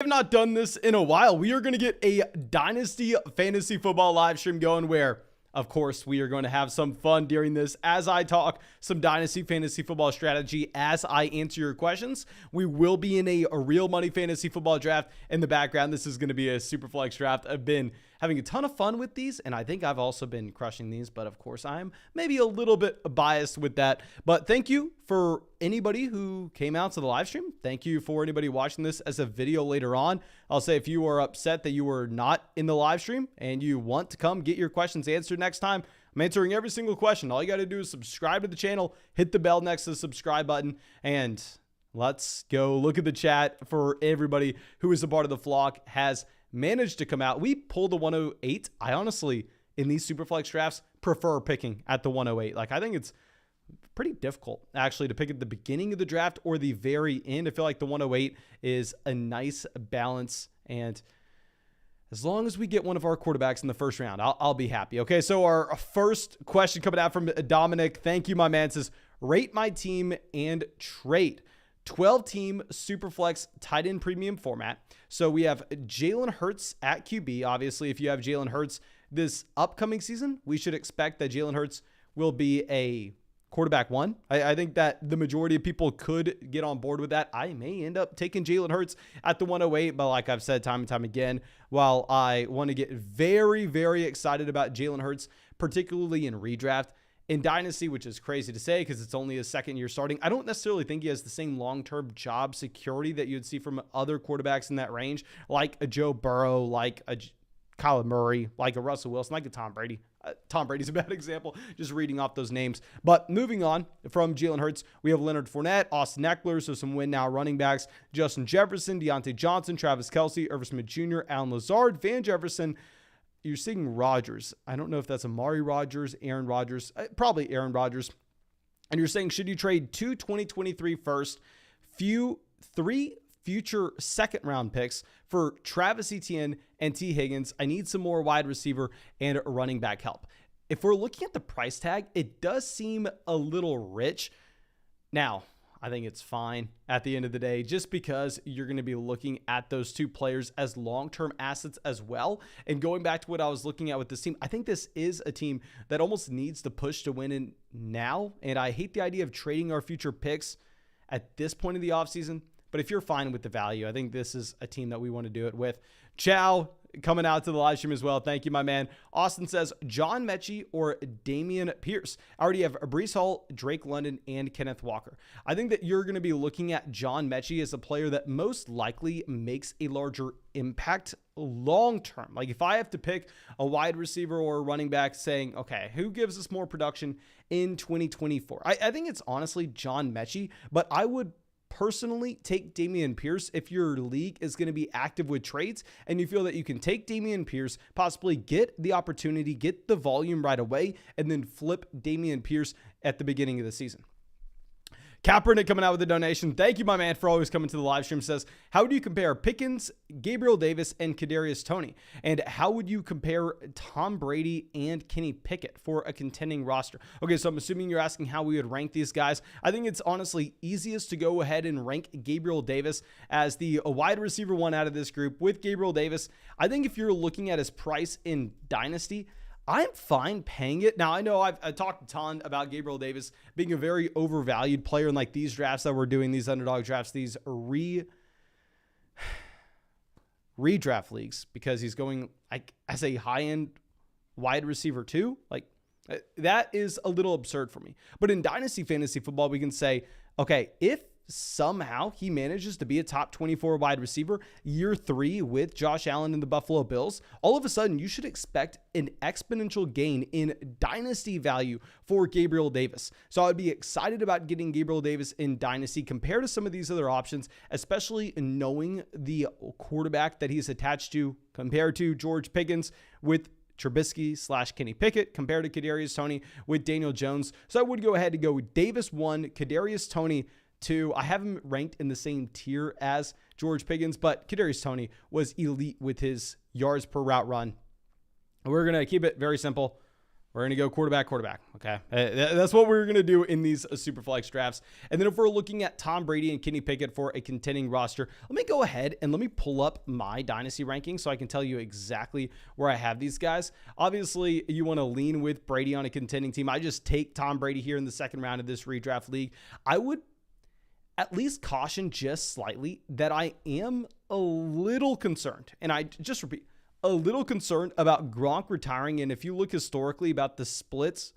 I've not done this in a while. We are going to get a Dynasty fantasy football live stream going where, of course, we are going to have some fun during this as I talk some Dynasty fantasy football strategy as I answer your questions. We will be in a real money fantasy football draft in the background. This is going to be a super flex draft. I've been having a ton of fun with these, and I think I've also been crushing these, but of course I'm maybe a little bit biased with that. But thank you for anybody who came out to the live stream. Thank you for anybody watching this as a video later on. I'll say if you are upset that you were not in the live stream and you want to come get your questions answered next time, I'm answering every single question. All you got to do is subscribe to the channel, hit the bell next to the subscribe button, and let's go look at the chat for everybody who is a part of the flock has managed to come out. We pulled the 108. I honestly, in these superflex drafts, prefer picking at the 108. Like, I think it's pretty difficult actually to pick at the beginning of the draft or the very end. I feel like the 108 is a nice balance, and as long as we get one of our quarterbacks in the first round, I'll be happy. Okay, so our first question coming out from Dominic. Thank you, my man. Says, rate my team and trade. 12-team Superflex tight end premium format. So we have Jalen Hurts at QB. Obviously, if you have Jalen Hurts this upcoming season, we should expect that Jalen Hurts will be a quarterback one. I think that the majority of people could get on board with that. I may end up taking Jalen Hurts at the 108, but like I've said time and time again, while I want to get very, very excited about Jalen Hurts, particularly in redraft, in Dynasty, which is crazy to say because it's only his second year starting, I don't necessarily think he has the same long-term job security that you'd see from other quarterbacks in that range, like a Joe Burrow, like a Kyler Murray, like a Russell Wilson, like a Tom Brady. Tom Brady's a bad example, just reading off those names. But moving on from Jalen Hurts, we have Leonard Fournette, Austin Eckler, so some win now running backs, Justin Jefferson, Deontay Johnson, Travis Kelce, Irv Smith Jr., Alan Lazard, Van Jefferson. You're seeing Rodgers. I don't know if that's Amari Rodgers, Aaron Rodgers, probably Aaron Rodgers. And you're saying, should you trade 2 2023 first, three future second round picks for Travis Etienne and T. Higgins? I need some more wide receiver and running back help. If we're looking at the price tag, it does seem a little rich. Now, I think it's fine at the end of the day, just because you're going to be looking at those two players as long-term assets as well. And going back to what I was looking at with this team, I think this is a team that almost needs to push to win in now. And I hate the idea of trading our future picks at this point of the offseason. But if you're fine with the value, I think this is a team that we want to do it with. Chow coming out to the live stream as well. Thank you, my man. Austin says, John Mechie or Damian Pierce. I already have Breece Hall, Drake London, and Kenneth Walker. I think that you're going to be looking at John Mechie as a player that most likely makes a larger impact long-term. Like if I have to pick a wide receiver or a running back saying, okay, who gives us more production in 2024? I think it's honestly John Mechie, but I would personally take Damian Pierce if your league is going to be active with trades and you feel that you can take Damian Pierce, possibly get the opportunity, get the volume right away, and then flip Damian Pierce at the beginning of the season. Kaepernick coming out with a donation. Thank you, my man, for always coming to the live stream. Says, how do you compare Pickens, Gabriel Davis, and Kadarius Toney? And how would you compare Tom Brady and Kenny Pickett for a contending roster? Okay, so I'm assuming you're asking how we would rank these guys. I think it's honestly easiest to go ahead and rank Gabriel Davis as the wide receiver one out of this group. With Gabriel Davis, I think if you're looking at his price in Dynasty, I'm fine paying it. Now, I know I've talked a ton about Gabriel Davis being a very overvalued player in like these drafts that we're doing, these underdog drafts, these redraft leagues, because he's going like as a high-end wide receiver too. Like that is a little absurd for me. But in Dynasty Fantasy Football, we can say, okay, if somehow he manages to be a top 24 wide receiver year 3 with Josh Allen and the Buffalo Bills, all of a sudden you should expect an exponential gain in dynasty value for Gabriel Davis. So I'd be excited about getting Gabriel Davis in dynasty compared to some of these other options, especially knowing the quarterback that he's attached to compared to George Pickens with Trubisky / Kenny Pickett compared to Kadarius Toney with Daniel Jones. So I would go ahead and go with Davis 1, Kadarius Toney 2. I have him ranked in the same tier as George Pickens, but Kadarius Toney was elite with his yards per route run. We're going to keep it very simple. We're going to go quarterback. Okay. That's what we're going to do in these superflex drafts. And then if we're looking at Tom Brady and Kenny Pickett for a contending roster, let me go ahead and let me pull up my dynasty rankings so I can tell you exactly where I have these guys. Obviously, you want to lean with Brady on a contending team. I just take Tom Brady here in the second round of this redraft league. I would at least caution just slightly that I am a little concerned. And I just repeat, a little concerned about Gronk retiring. And if you look historically about the splits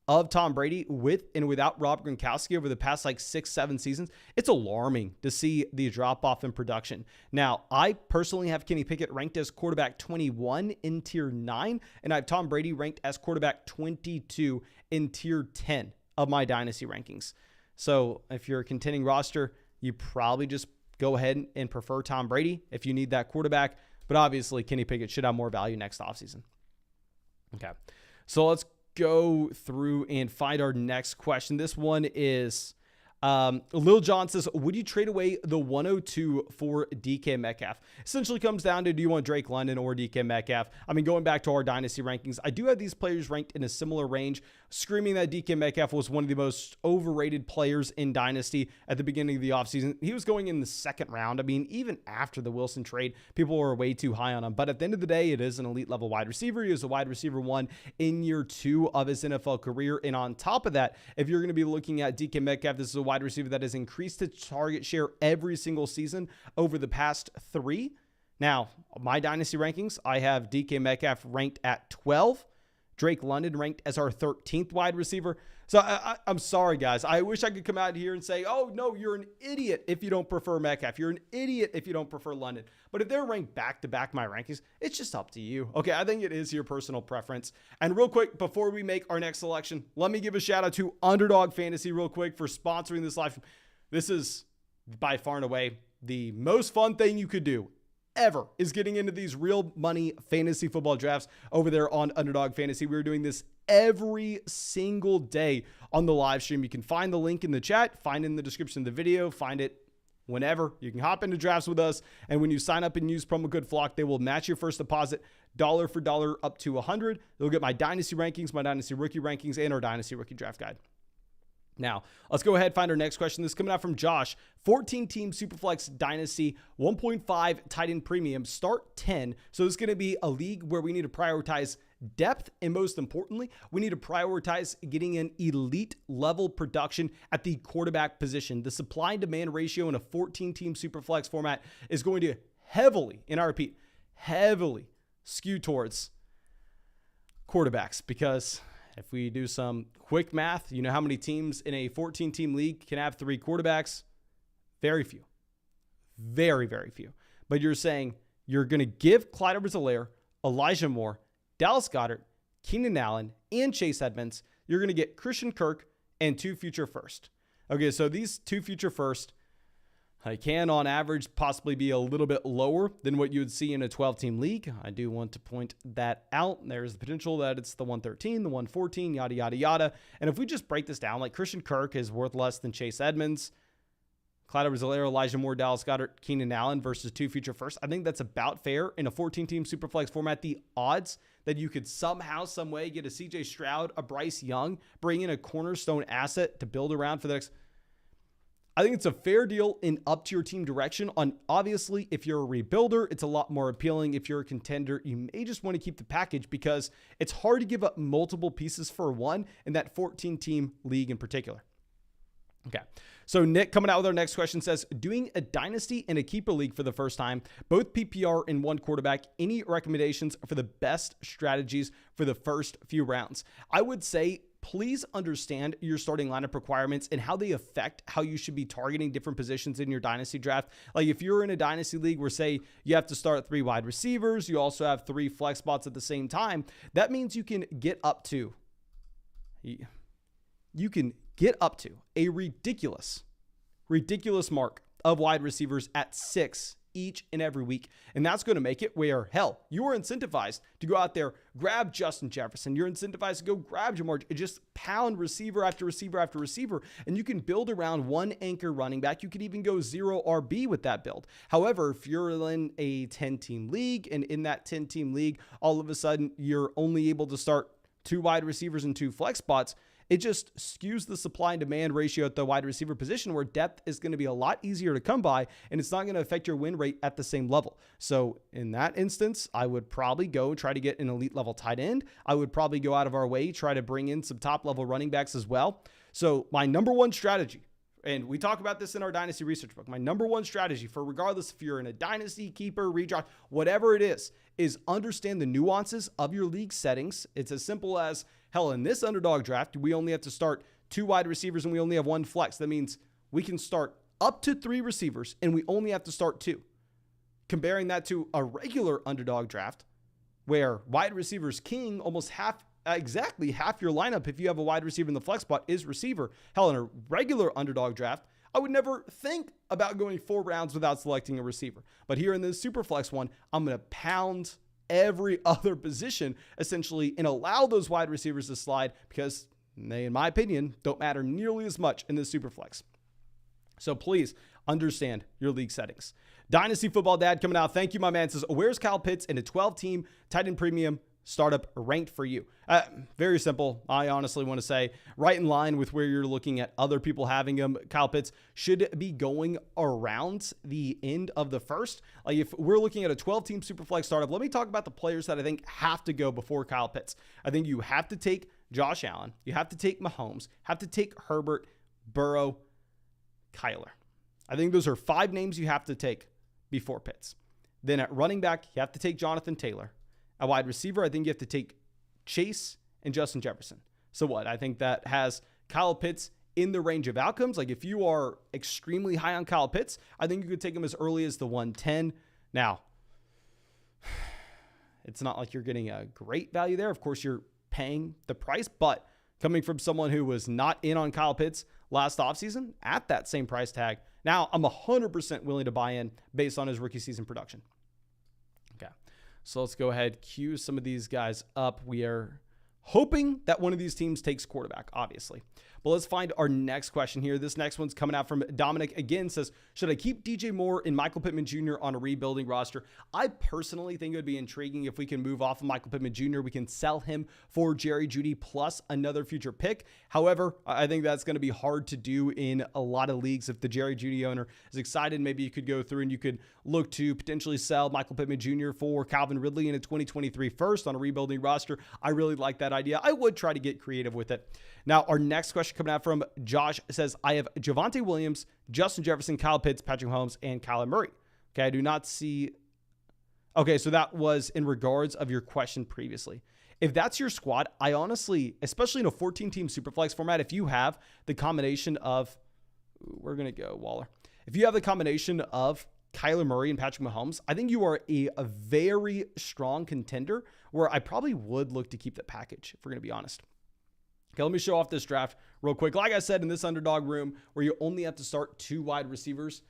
of Tom Brady with and without Rob Gronkowski over the past like 6-7 seasons, it's alarming to see the drop off in production. Now, I personally have Kenny Pickett ranked as quarterback 21 in tier 9, and I have Tom Brady ranked as quarterback 22 in tier 10 of my dynasty rankings. So if you're a contending roster, you probably just go ahead and prefer Tom Brady if you need that quarterback. But obviously, Kenny Pickett should have more value next offseason. Okay, so let's go through and find our next question. This one is Lil John says, would you trade away the 102 for DK Metcalf? Essentially comes down to, do you want Drake London or DK Metcalf? I mean, going back to our dynasty rankings, I do have these players ranked in a similar range, screaming that DK Metcalf was one of the most overrated players in dynasty at the beginning of the offseason. He was going in the second round. I mean, even after the Wilson trade, people were way too high on him. But at the end of the day, it is an elite level wide receiver. He was a wide receiver 1 in year 2 of his NFL career. And on top of that, if you're going to be looking at DK Metcalf, this is a wide receiver that has increased its target share every single season over the past 3. Now, my dynasty rankings, I have DK Metcalf ranked at 12, Drake London ranked as our 13th wide receiver. So I'm sorry, guys. I wish I could come out here and say, oh, no, you're an idiot if you don't prefer Metcalf. You're an idiot if you don't prefer London. But if they're ranked back-to-back my rankings, it's just up to you. Okay, I think it is your personal preference. And real quick, before we make our next selection, let me give a shout out to Underdog Fantasy real quick for sponsoring this live. This is by far and away the most fun thing you could do ever, is getting into these real money fantasy football drafts over there on Underdog Fantasy. We're doing this every single day on the live stream. You can find the link in the chat, find it in the description of the video, find it whenever. You can hop into drafts with us, and when you sign up and use promo code FLOCK, they will match your first deposit dollar for dollar up to $100. You'll get my dynasty rankings, my dynasty rookie rankings, and our dynasty rookie draft guide. Now, let's go ahead and find our next question. This is coming out from Josh. 14-team Superflex Dynasty, 1.5 tight end premium, start 10. So this is going to be a league where we need to prioritize depth, and most importantly, we need to prioritize getting an elite level production at the quarterback position. The supply and demand ratio in a 14-team Superflex format is going to heavily, and I repeat, heavily skew towards quarterbacks, because if we do some quick math, you know how many teams in a 14-team league can have 3 quarterbacks? Very few. Very, very few. But you're saying you're going to give Clyde Edwards-Helaire, Elijah Moore, Dallas Goedert, Keenan Allen, and Chase Edmonds. You're going to get Christian Kirk and 2 future first. Okay, so these 2 future first, I can, on average, possibly be a little bit lower than what you would see in a 12-team league. I do want to point that out. There's the potential that it's the 113, the 114, yada, yada, yada. And if we just break this down, like Christian Kirk is worth less than Chase Edmonds, Clyde Edwards-Helaire, Elijah Moore, Dallas Goedert, Keenan Allen versus 2 future firsts. I think that's about fair in a 14-team Superflex format. The odds that you could somehow, some way get a CJ Stroud, a Bryce Young, bring in a cornerstone asset to build around for the next... I think it's a fair deal in up to your team direction. On obviously, if you're a rebuilder, it's a lot more appealing. If you're a contender, you may just want to keep the package because it's hard to give up multiple pieces for one in that 14-team league in particular. Okay, so Nick coming out with our next question says, doing a dynasty and a keeper league for the first time, both PPR and 1 quarterback, any recommendations for the best strategies for the first few rounds? I would say, please understand your starting lineup requirements and how they affect how you should be targeting different positions in your dynasty draft. Like if you're in a dynasty league where, say, you have to start 3 wide receivers, you also have 3 flex spots at the same time, that means you can get up to a ridiculous mark of wide receivers at 6 each and every week. And that's going to make it where, hell, you are incentivized to go out there, grab Justin Jefferson. You're incentivized to go grab Jamar, just pound receiver after receiver after receiver. And you can build around 1 anchor running back. You could even go 0 RB with that build. However, if you're in a 10-team league, and in that 10-team league, all of a sudden you're only able to start 2 wide receivers and 2 flex spots, it just skews the supply and demand ratio at the wide receiver position, where depth is going to be a lot easier to come by, and it's not going to affect your win rate at the same level. So in that instance, I would probably go try to get an elite level tight end. I would probably go out of our way, try to bring in some top level running backs as well. So my number one strategy, and we talk about this in our Dynasty research book, my number one strategy for regardless if you're in a Dynasty, keeper, redraft, whatever it is understand the nuances of your league settings. It's as simple as, hell, in this underdog draft, we only have to start 2 wide receivers and we only have 1 flex. That means we can start up to 3 receivers and we only have to start 2. Comparing that to a regular underdog draft where wide receivers king, almost exactly half your lineup, if you have a wide receiver in the flex spot, is receiver. Hell, in a regular underdog draft, I would never think about going 4 rounds without selecting a receiver. But here in the super flex one, I'm going to pound every other position essentially and allow those wide receivers to slide because they, in my opinion, don't matter nearly as much in the super flex. So please understand your league settings. Dynasty Football Dad coming out. Thank you, my man. Says, where's Kyle Pitts in a 12-team tight end premium startup ranked for you? Very simple. I honestly want to say right in line with where you're looking at other people having him. Kyle Pitts should be going around the end of the first. Like if we're looking at a 12-team Superflex startup, let me talk about the players that I think have to go before Kyle Pitts. I think you have to take Josh Allen. You have to take Mahomes. Have to take Herbert, Burrow, Kyler. I think those are 5 names you have to take before Pitts. Then at running back, you have to take Jonathan Taylor. A wide receiver, I think you have to take Chase and Justin Jefferson. So what? I think that has Kyle Pitts in the range of outcomes. Like if you are extremely high on Kyle Pitts, I think you could take him as early as the 110. Now, it's not like you're getting a great value there. Of course, you're paying the price, but coming from someone who was not in on Kyle Pitts last offseason at that same price tag, now I'm 100% willing to buy in based on his rookie season production. Okay. So let's go ahead, cue some of these guys up. We are hoping that one of these teams takes quarterback, obviously. But let's find our next question here. This next one's coming out from Dominic again. Says, should I keep DJ Moore and Michael Pittman Jr. on a rebuilding roster? I personally think it would be intriguing if we can move off of Michael Pittman Jr. We can sell him for Jerry Jeudy plus another future pick. However, I think that's going to be hard to do in a lot of leagues. If the Jerry Jeudy owner is excited, maybe you could go through and you could look to potentially sell Michael Pittman Jr. for Calvin Ridley in a 2023 first on a rebuilding roster. I really like that idea. I would try to get creative with it. Now, our next question coming out from Josh says, I have Javonte Williams, Justin Jefferson, Kyle Pitts, Patrick Mahomes, and Kyler Murray. Okay, I do not see. Okay, so that was in regards of your question previously. If that's your squad, I honestly, especially in a 14-team Superflex format, if you have the combination of, we're going to go Waller. If you have the combination of Kyler Murray and Patrick Mahomes, I think you are a very strong contender where I probably would look to keep that package, if we're going to be honest. Okay, let me show off this draft real quick. Like I said, in this underdog room where you only have to start 2 wide receivers,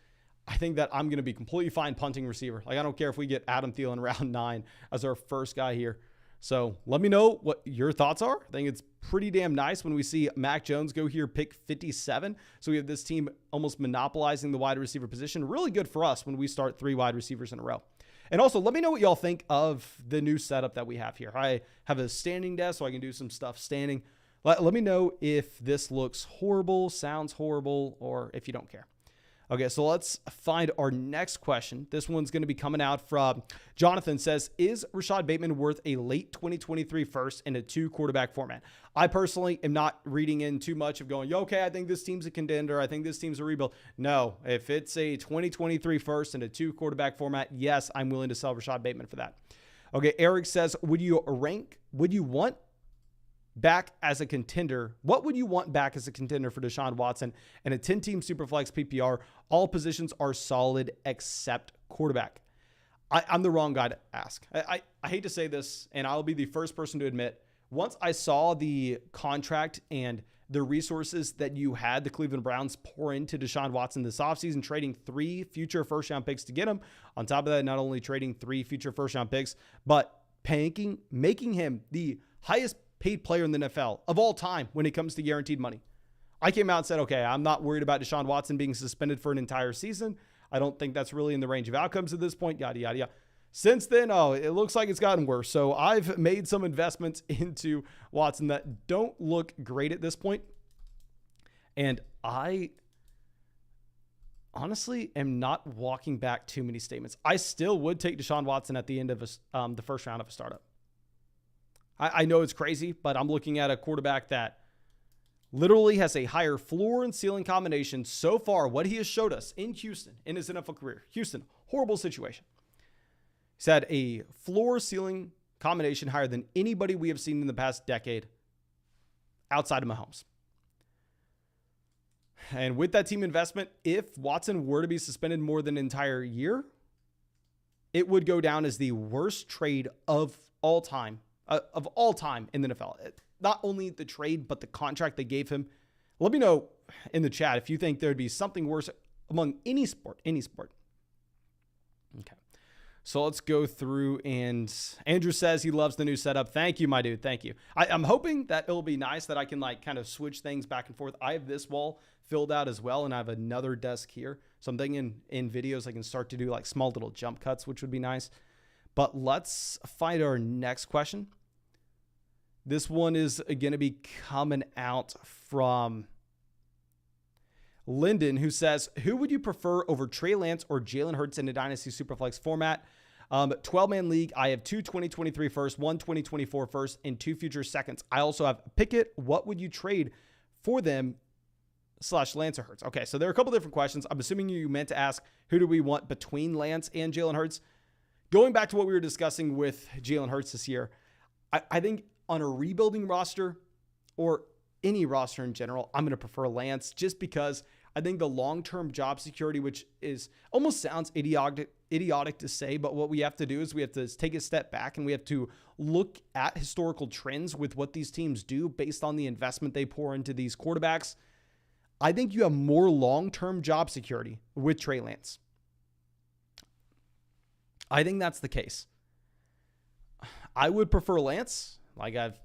I think that I'm going to be completely fine punting receiver. Like I don't care if we get Adam Thielen round 9 as our first guy here. So let me know what your thoughts are. I think it's pretty damn nice when we see Mac Jones go here, pick 57. So we have this team almost monopolizing the wide receiver position. Really good for us when we start 3 wide receivers in a row. And also, let me know what y'all think of the new setup that we have here. I have a standing desk, so I can do some stuff standing. Let me know if this looks horrible, sounds horrible, or if you don't care. Okay, so let's find our next question. This one's going to be coming out from Jonathan. Says, is Rashad Bateman worth a late 2023 first in a 2 quarterback format? I personally am not reading in too much of going, okay, I think this team's a contender. I think this team's a rebuild. No, if it's a 2023 first in a 2 quarterback format, yes, I'm willing to sell Rashad Bateman for that. Okay, Eric says, would you want back as a contender? What would you want back as a contender for Deshaun Watson and a 10-team Superflex PPR? All positions are solid except quarterback. I'm the wrong guy to ask. I hate to say this, and I'll be the first person to admit, once I saw the contract and the resources that you had the Cleveland Browns pour into Deshaun Watson this offseason, trading 3 future first-round picks to get him. On top of that, not only trading 3 future first-round picks, but making him the highest paid player in the NFL of all time when it comes to guaranteed money. I came out and said, okay, I'm not worried about Deshaun Watson being suspended for an entire season. I don't think that's really in the range of outcomes at this point, yada, yada, yada. Since then, it looks like it's gotten worse. So I've made some investments into Watson that don't look great at this point. And I honestly am not walking back too many statements. I still would take Deshaun Watson at the end of the first round of a startup. I know it's crazy, but I'm looking at a quarterback that literally has a higher floor and ceiling combination so far. What he has showed us in Houston in his NFL career. Houston, horrible situation. He's had a floor ceiling combination higher than anybody we have seen in the past decade outside of Mahomes. And with that team investment, if Watson were to be suspended more than an entire year, it would go down as the worst trade of all time in the NFL. Not only the trade, but the contract they gave him. Let me know in the chat if you think there'd be something worse among any sport. Okay. So let's go through, and Andrew says he loves the new setup. Thank you, my dude. Thank you. I'm hoping that it'll be nice that I can kind of switch things back and forth. I have this wall filled out as well, and I have another desk here. So I'm thinking in videos I can start to do small little jump cuts, which would be nice. But let's find our next question. This one is going to be coming out from Lyndon, who says, who would you prefer over Trey Lance or Jalen Hurts in a Dynasty Superflex format? 12-man league. I have 2 2023 first, 1 2024 first, and 2 future seconds. I also have Pickett. What would you trade for them / Lance or Hurts? Okay, so there are a couple different questions. I'm assuming you meant to ask, who do we want between Lance and Jalen Hurts? Going back to what we were discussing with Jalen Hurts this year, I think on a rebuilding roster or any roster in general, I'm going to prefer Lance just because I think the long-term job security, which is almost sounds idiotic to say, but what we have to do is we have to take a step back and we have to look at historical trends with what these teams do based on the investment they pour into these quarterbacks. I think you have more long-term job security with Trey Lance. I think that's the case. I would prefer Lance, like I've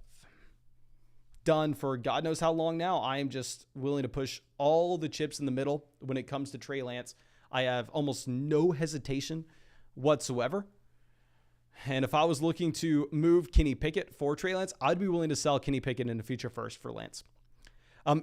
done for God knows how long now. I am just willing to push all the chips in the middle when it comes to Trey Lance. I have almost no hesitation whatsoever. And if I was looking to move Kenny Pickett for Trey Lance, I'd be willing to sell Kenny Pickett in the future first for Lance.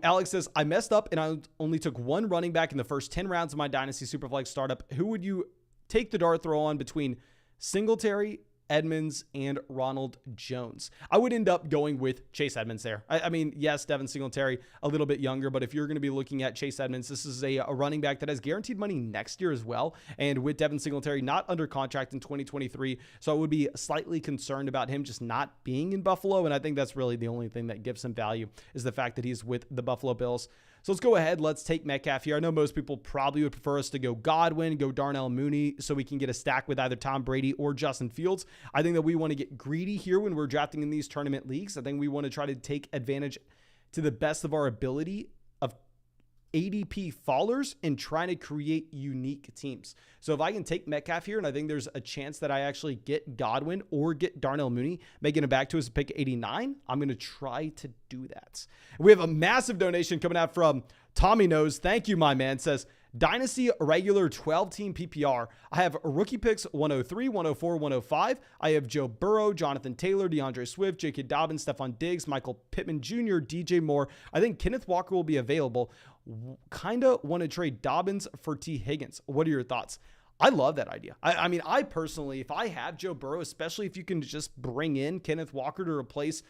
Alex says, I messed up and I only took one running back in the first 10 rounds of my Dynasty Superflex startup. Who would you take the dart throw on between Singletary, Edmonds, and Ronald Jones? I would end up going with Chase Edmonds there. I mean, yes, Devin Singletary, a little bit younger, but if you're going to be looking at Chase Edmonds, this is a running back that has guaranteed money next year as well. And with Devin Singletary not under contract in 2023, so I would be slightly concerned about him just not being in Buffalo. And I think that's really the only thing that gives him value is the fact that he's with the Buffalo Bills. So let's go ahead. Let's take Metcalf here. I know most people probably would prefer us to go Godwin, go Darnell Mooney, so we can get a stack with either Tom Brady or Justin Fields. I think that we want to get greedy here when we're drafting in these tournament leagues. I think we want to try to take advantage to the best of our ability of ADP fallers and trying to create unique teams. So if I can take Metcalf here, and I think there's a chance that I actually get Godwin or get Darnell Mooney, making it back to us pick 89, I'm going to try to do that. We have a massive donation coming out from Tommy Knows. Thank you, my man. Says, Dynasty regular 12-team PPR. I have rookie picks 103, 104, 105. I have Joe Burrow, Jonathan Taylor, DeAndre Swift, J.K. Dobbins, Stephon Diggs, Michael Pittman Jr., DJ Moore. I think Kenneth Walker will be available. Kind of want to trade Dobbins for T. Higgins. What are your thoughts? I love that idea. I mean, I personally, if I have Joe Burrow, especially if you can just bring in Kenneth Walker to replace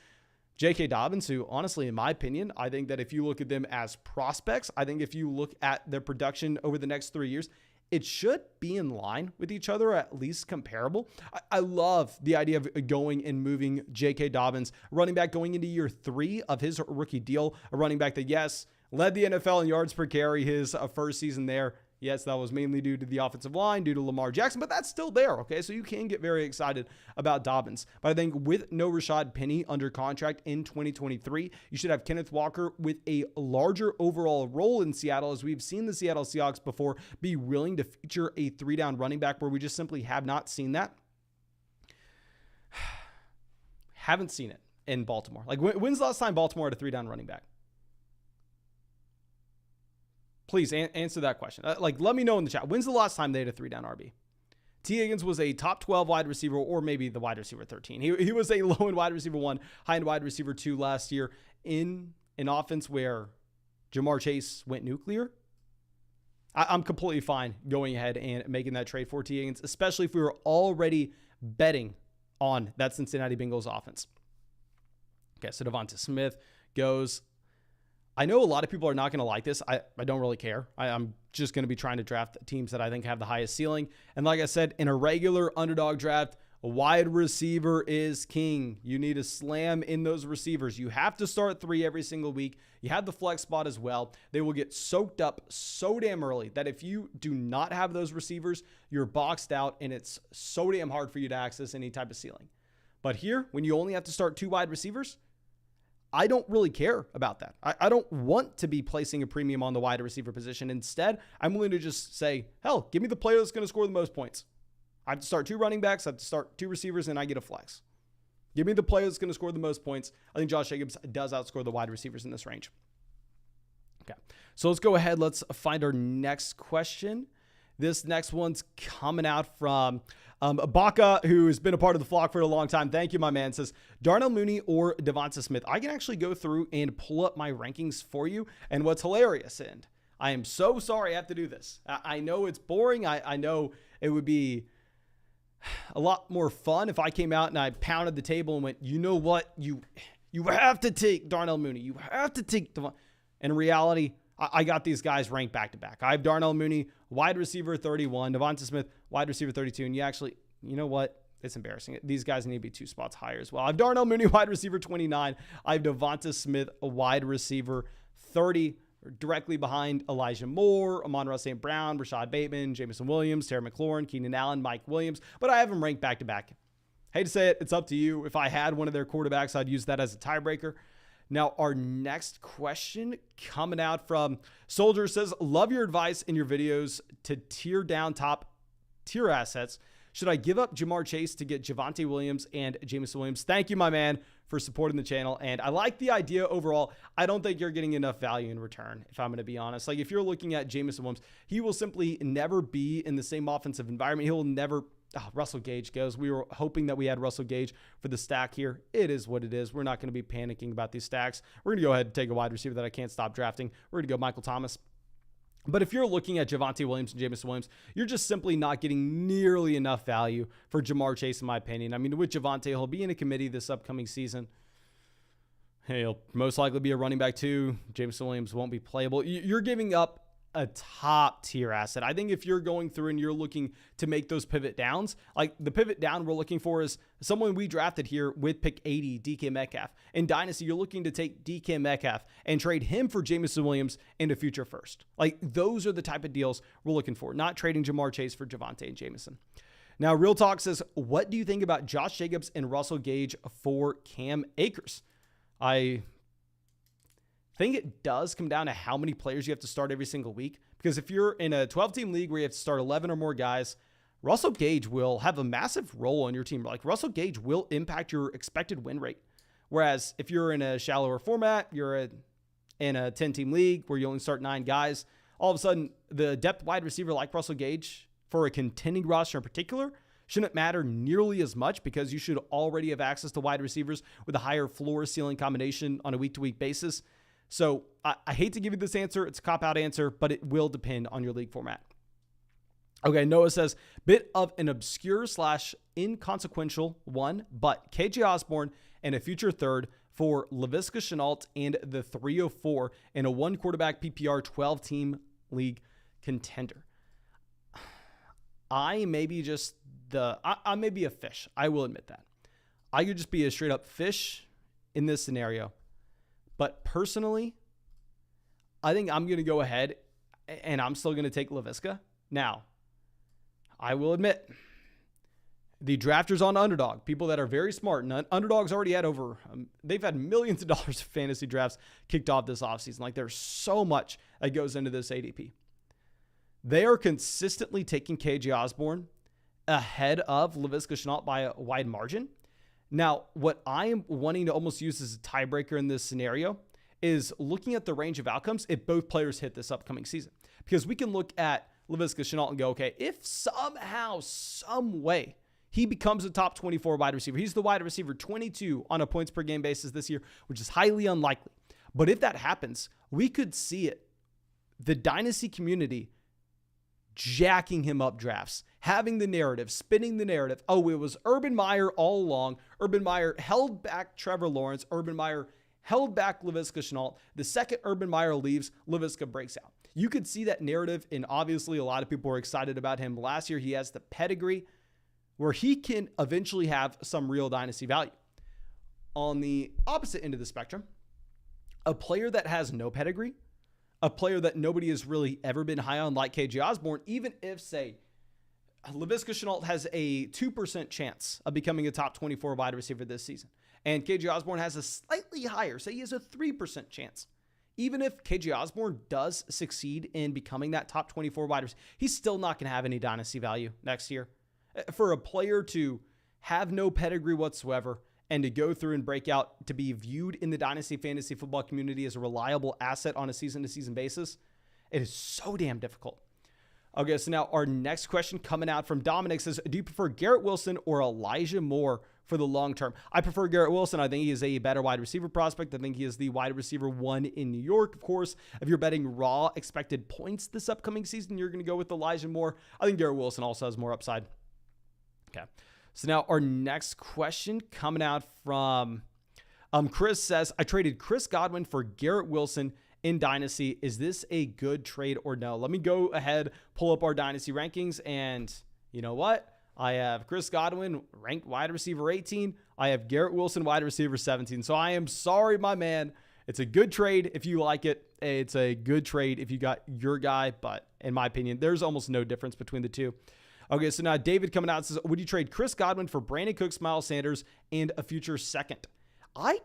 J.K. Dobbins, who honestly, in my opinion, I think that if you look at them as prospects, I think if you look at their production over the next 3 years, it should be in line with each other, or at least comparable. I love the idea of going and moving J.K. Dobbins, running back going into year 3 of his rookie deal, a running back that, yes, led the NFL in yards per carry his first season there. Yes, that was mainly due to the offensive line, due to Lamar Jackson, but that's still there, okay? So you can get very excited about Dobbins. But I think with no Rashad Penny under contract in 2023, you should have Kenneth Walker with a larger overall role in Seattle, as we've seen the Seattle Seahawks before be willing to feature a 3-down running back where we just simply have not seen that. Haven't seen it in Baltimore. Like, when's the last time Baltimore had a 3-down running back? Please answer that question. Let me know in the chat. When's the last time they had a 3-down RB? T. Higgins was a top 12 wide receiver, or maybe the wide receiver 13. He was a low-end wide receiver 1, high-end wide receiver 2 last year in an offense where Ja'Marr Chase went nuclear. I'm completely fine going ahead and making that trade for T. Higgins, especially if we were already betting on that Cincinnati Bengals offense. Okay, so Devonta Smith goes. I know a lot of people are not going to like this. I don't really care. I'm just going to be trying to draft teams that I think have the highest ceiling. And like I said, in a regular underdog draft, a wide receiver is king. You need to slam in those receivers. You have to start 3 every single week. You have the flex spot as well. They will get soaked up so damn early that if you do not have those receivers, you're boxed out and it's so damn hard for you to access any type of ceiling. But here, when you only have to start 2 wide receivers, I don't really care about that. I don't want to be placing a premium on the wide receiver position. Instead, I'm willing to just say, hell, give me the player that's going to score the most points. I have to start 2 running backs. I have to start 2 receivers, and I get a flex. Give me the player that's going to score the most points. I think Josh Jacobs does outscore the wide receivers in this range. Okay, so let's go ahead. Let's find our next question. This next one's coming out from Baca, who's been a part of the flock for a long time. Thank you, my man. Says, Darnell Mooney or Devonta Smith? I can actually go through and pull up my rankings for you. And what's hilarious, and I am so sorry I have to do this. I know it's boring. I know it would be a lot more fun if I came out and I pounded the table and went, you know what? You have to take Darnell Mooney. You have to take Devonta. In reality, I got these guys ranked back to back. I have Darnell Mooney, wide receiver 31, Devonta Smith, wide receiver 32. And you know what? It's embarrassing. These guys need to be 2 spots higher as well. I have Darnell Mooney, wide receiver 29. I have Devonta Smith, a wide receiver 30, directly behind Elijah Moore, Amon-Ra St. Brown, Rashad Bateman, Jameson Williams, Terry McLaurin, Keenan Allen, Mike Williams. But I have them ranked back to back. Hate to say it. It's up to you. If I had one of their quarterbacks, I'd use that as a tiebreaker. Now, our next question coming out from Soldier says, love your advice in your videos to tear down top tier assets. Should I give up Ja'Marr Chase to get Javonte Williams and Jameson Williams? Thank you, my man, for supporting the channel. And I like the idea overall. I don't think you're getting enough value in return, if I'm going to be honest. Like, if you're looking at Jameson Williams, he will simply never be in the same offensive environment. He will never... Russell Gage goes. We were hoping that we had Russell Gage for the stack here. It is what it is. We're not going to be panicking about these stacks. We're going to go ahead and take a wide receiver that I can't stop drafting. We're going to go Michael Thomas. But if you're looking at Javonte Williams and Jameson Williams, you're just simply not getting nearly enough value for Ja'Marr Chase, in my opinion. I mean, with Javonte, he'll be in a committee this upcoming season. He'll most likely be a running back too. Jameson Williams won't be playable. You're giving up a top tier asset. I think if you're going through and you're looking to make those pivot downs, like the pivot down we're looking for is someone we drafted here with pick 80, DK Metcalf. In Dynasty, you're looking to take DK Metcalf and trade him for Jameson Williams in a future first. Like, those are the type of deals we're looking for, not trading Ja'Marr Chase for Javonte and Jameson. Now, Real Talk says, what do you think about Josh Jacobs and Russell Gage for Cam Akers? I think it does come down to how many players you have to start every single week. Because if you're in a 12-team league where you have to start 11 or more guys, Russell Gage will have a massive role on your team. Like, Russell Gage will impact your expected win rate. Whereas if you're in a shallower format, you're in a 10-team league where you only start 9 guys, all of a sudden the depth wide receiver like Russell Gage for a contending roster in particular shouldn't matter nearly as much, because you should already have access to wide receivers with a higher floor ceiling combination on a week-to-week basis. So I hate to give you this answer. It's a cop-out answer, but it will depend on your league format. Okay, Noah says, bit of an obscure / inconsequential one, but KJ Osborne and a future third for Laviska Shenault and the 304 in a 1-quarterback PPR 12-team league contender. I may be just I may be a fish. I will admit that. I could just be a straight-up fish in this scenario. But personally, I think I'm going to go ahead and I'm still going to take Laviska. Now, I will admit, the drafters on Underdog, people that are very smart, and Underdog's already had they've had millions of dollars of fantasy drafts kicked off this offseason. Like, there's so much that goes into this ADP. They are consistently taking KJ Osborne ahead of Laviska Shenault by a wide margin. Now, what I am wanting to almost use as a tiebreaker in this scenario is looking at the range of outcomes if both players hit this upcoming season. Because we can look at Laviska Shenault and go, okay, if somehow, some way, he becomes a top 24 wide receiver, he's the wide receiver 22 on a points per game basis this year, which is highly unlikely. But if that happens, we could see it. The Dynasty community jacking him up drafts, having the narrative, spinning the narrative. Oh, it was Urban Meyer all along. Urban Meyer held back Trevor Lawrence. Urban Meyer held back Laviska Shenault. The second Urban Meyer leaves, Laviska breaks out. You could see that narrative, and obviously a lot of people were excited about him. Last year, he has the pedigree where he can eventually have some real dynasty value. On the opposite end of the spectrum, a player that has no pedigree, a player that nobody has really ever been high on like KJ Osborne, even if, say, Laviska Shenault has a 2% chance of becoming a top 24 wide receiver this season, and KJ Osborne has a slightly higher, say he has a 3% chance. Even if KJ Osborne does succeed in becoming that top 24 wide receiver, he's still not going to have any dynasty value next year. For a player to have no pedigree whatsoever and to go through and break out, to be viewed in the dynasty fantasy football community as a reliable asset on a season-to-season basis, it is so damn difficult. Okay, so now our next question coming out from Dominic says, do you prefer Garrett Wilson or Elijah Moore for the long term? I prefer Garrett Wilson. I think he is a better wide receiver prospect. I think he is the wide receiver 1 in New York. Of course, if you're betting raw expected points this upcoming season, you're going to go with Elijah Moore. I think Garrett Wilson also has more upside. Okay, so now our next question coming out from Chris says, I traded Chris Godwin for Garrett Wilson in Dynasty. Is this a good trade or no? Let me go ahead, pull up our Dynasty rankings, and you know what? I have Chris Godwin ranked wide receiver 18. I have Garrett Wilson wide receiver 17. So I am sorry, my man. It's a good trade if you like it. It's a good trade if you got your guy, but in my opinion, there's almost no difference between the two. Okay, so now David coming out says, would you trade Chris Godwin for Brandon Cooks, Miles Sanders, and a future second? I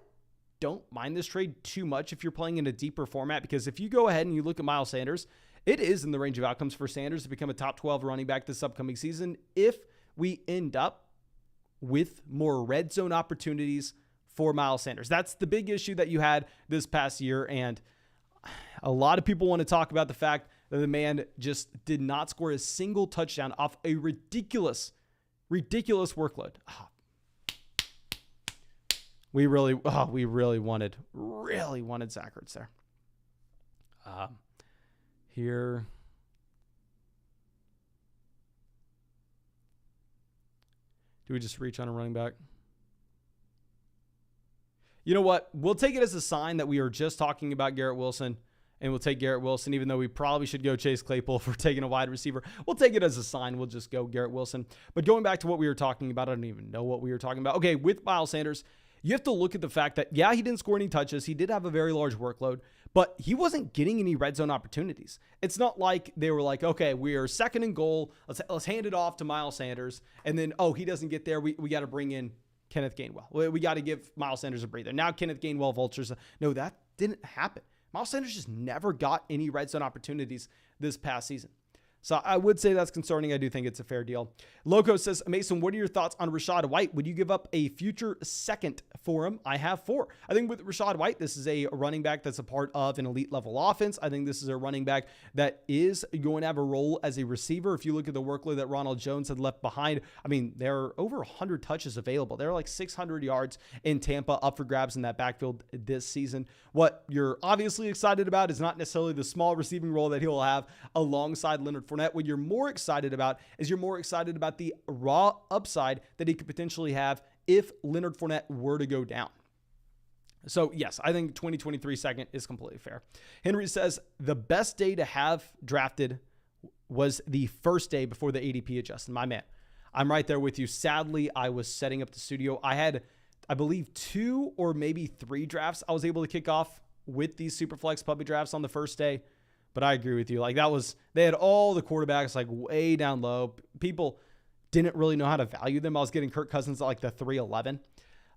don't mind this trade too much if you're playing in a deeper format, because if you go ahead and you look at Miles Sanders, it is in the range of outcomes for Sanders to become a top 12 running back this upcoming season if we end up with more red zone opportunities for Miles Sanders. That's the big issue that you had this past year, and a lot of people want to talk about the fact that the man just did not score a single touchdown off a ridiculous workload. We really wanted Zach Ertz there. Here. Do we just reach on a running back? You know what? We'll take it as a sign that we are just talking about Garrett Wilson, and we'll take Garrett Wilson, even though we probably should go Chase Claypool for taking a wide receiver. We'll take it as a sign. We'll just go Garrett Wilson. But going back to what we were talking about, I don't even know what we were talking about. Okay, with Miles Sanders, you have to look at the fact that, yeah, he didn't score any touches. He did have a very large workload, but he wasn't getting any red zone opportunities. It's not like they were like, okay, we are second and goal. Let's hand it off to Miles Sanders. And then, oh, he doesn't get there. We got to bring in Kenneth Gainwell. We got to give Miles Sanders a breather. Now Kenneth Gainwell vultures. No, that didn't happen. Miles Sanders just never got any red zone opportunities this past season. So I would say that's concerning. I do think it's a fair deal. Loco says, Mason, what are your thoughts on Rachaad White? Would you give up a future second for him? I have 4. I think with Rachaad White, this is a running back that's a part of an elite level offense. I think this is a running back that is going to have a role as a receiver. If you look at the workload that Ronald Jones had left behind, I mean, there are over 100 touches available. There are like 600 yards in Tampa up for grabs in that backfield this season. What you're obviously excited about is not necessarily the small receiving role that he'll have alongside Leonard Fournette. What you're more excited about is you're more excited about the raw upside that he could potentially have if Leonard Fournette were to go down. So yes, I think 2023 second is completely fair. Henry says the best day to have drafted was the first day before the ADP adjusted. My man, I'm right there with you. Sadly, I was setting up the studio. I had, I believe, 2 or maybe 3 drafts I was able to kick off with these Superflex puppy drafts on the first day. But I agree with you. Like that was, they had all the quarterbacks like way down low. People didn't really know how to value them. I was getting Kirk Cousins at like the 311.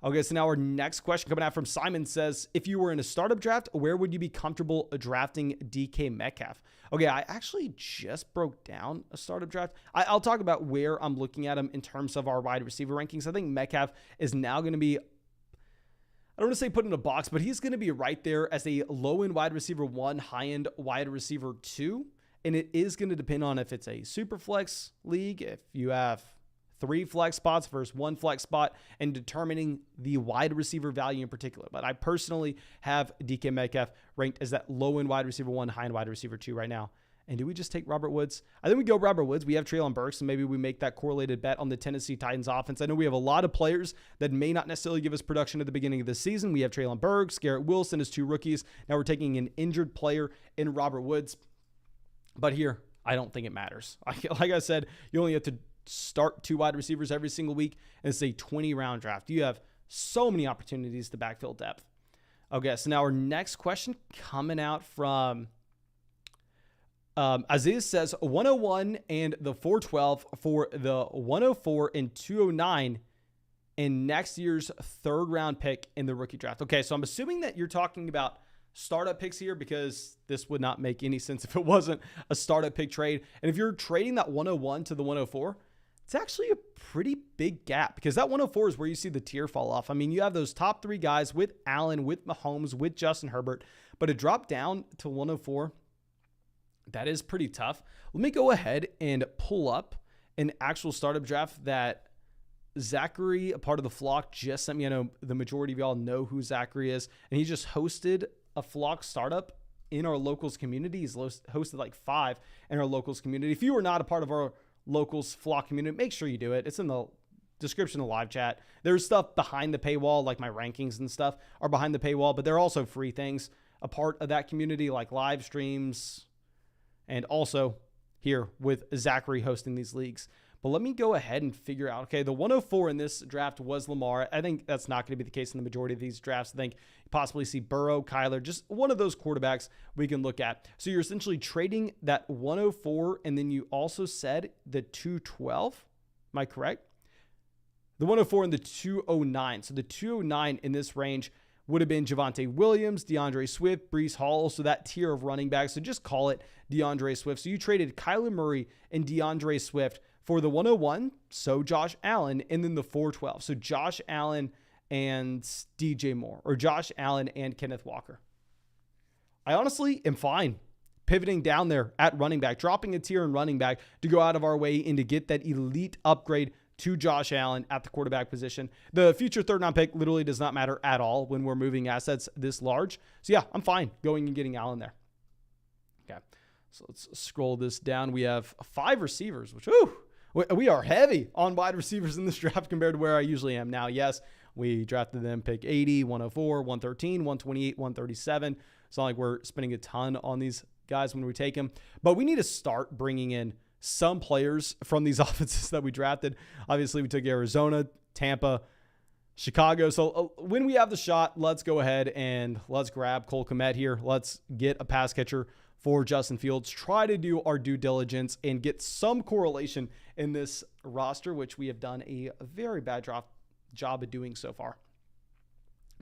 Okay, so now our next question coming out from Simon says, if you were in a startup draft, where would you be comfortable drafting DK Metcalf? Okay, I actually just broke down a startup draft. I'll talk about where I'm looking at him in terms of our wide receiver rankings. I think Metcalf is now going to be, I don't want to say put in a box, but he's going to be right there as a low-end wide receiver 1, high-end wide receiver 2. And it is going to depend on if it's a super flex league, if you have 3 flex spots versus 1 flex spot, and determining the wide receiver value in particular. But I personally have DK Metcalf ranked as that low-end wide receiver 1, high-end wide receiver 2 right now. And do we just take Robert Woods? I think we go Robert Woods. We have Treylon Burks, and maybe we make that correlated bet on the Tennessee Titans offense. I know we have a lot of players that may not necessarily give us production at the beginning of the season. We have Treylon Burks, Garrett Wilson as 2 rookies. Now we're taking an injured player in Robert Woods. But here, I don't think it matters. Like I said, you only have to start 2 wide receivers every single week, and it's a 20-round draft. You have so many opportunities to backfill depth. Okay, so now our next question coming out from Aziz says 101 and the 412 for the 104 and 209 in next year's 3rd round pick in the rookie draft. Okay, so I'm assuming that you're talking about startup picks here, because this would not make any sense if it wasn't a startup pick trade. And if you're trading that 101 to the 104, it's actually a pretty big gap, because that 104 is where you see the tier fall off. I mean, you have those top 3 guys with Allen, with Mahomes, with Justin Herbert, but to drop down to 104, that is pretty tough. Let me go ahead and pull up an actual startup draft that Zachary, a part of the flock, just sent me. I know the majority of y'all know who Zachary is, and he just hosted a flock startup in our locals community. He's hosted like 5 in our locals community. If you are not a part of our locals flock community, make sure you do it. It's in the description of the live chat. There's stuff behind the paywall, like my rankings and stuff are behind the paywall, but there are also free things a part of that community, like live streams, and also here with Zachary hosting these leagues. But let me go ahead and figure out, okay, the 104 in this draft was Lamar. I think that's not going to be the case in the majority of these drafts. I think you possibly see Burrow, Kyler, just one of those quarterbacks we can look at. So you're essentially trading that 104, and then you also said the 212. Am I correct? The 104 and the 209. So the 209 in this range would have been Javonte Williams, DeAndre Swift, Breece Hall, so that tier of running backs. So just call it DeAndre Swift. So you traded Kyler Murray and DeAndre Swift for the 101, so Josh Allen, and then the 412. So Josh Allen and DJ Moore, or Josh Allen and Kenneth Walker. I honestly am fine pivoting down there at running back, dropping a tier in running back to go out of our way and to get that elite upgrade to Josh Allen at the quarterback position. The future 3rd round pick literally does not matter at all when we're moving assets this large. So yeah, I'm fine going and getting Allen there. Okay, so let's scroll this down. We have 5 receivers, which, we are heavy on wide receivers in this draft compared to where I usually am now. Yes, we drafted them pick 80, 104, 113, 128, 137. It's not like we're spending a ton on these guys when we take them, but we need to start bringing in some players from these offenses that we drafted. Obviously, we took Arizona, Tampa, Chicago. So when we have the shot, let's go ahead and let's grab Cole Kmet here. Let's get a pass catcher for Justin Fields, try to do our due diligence and get some correlation in this roster, which we have done a very bad job of doing so far.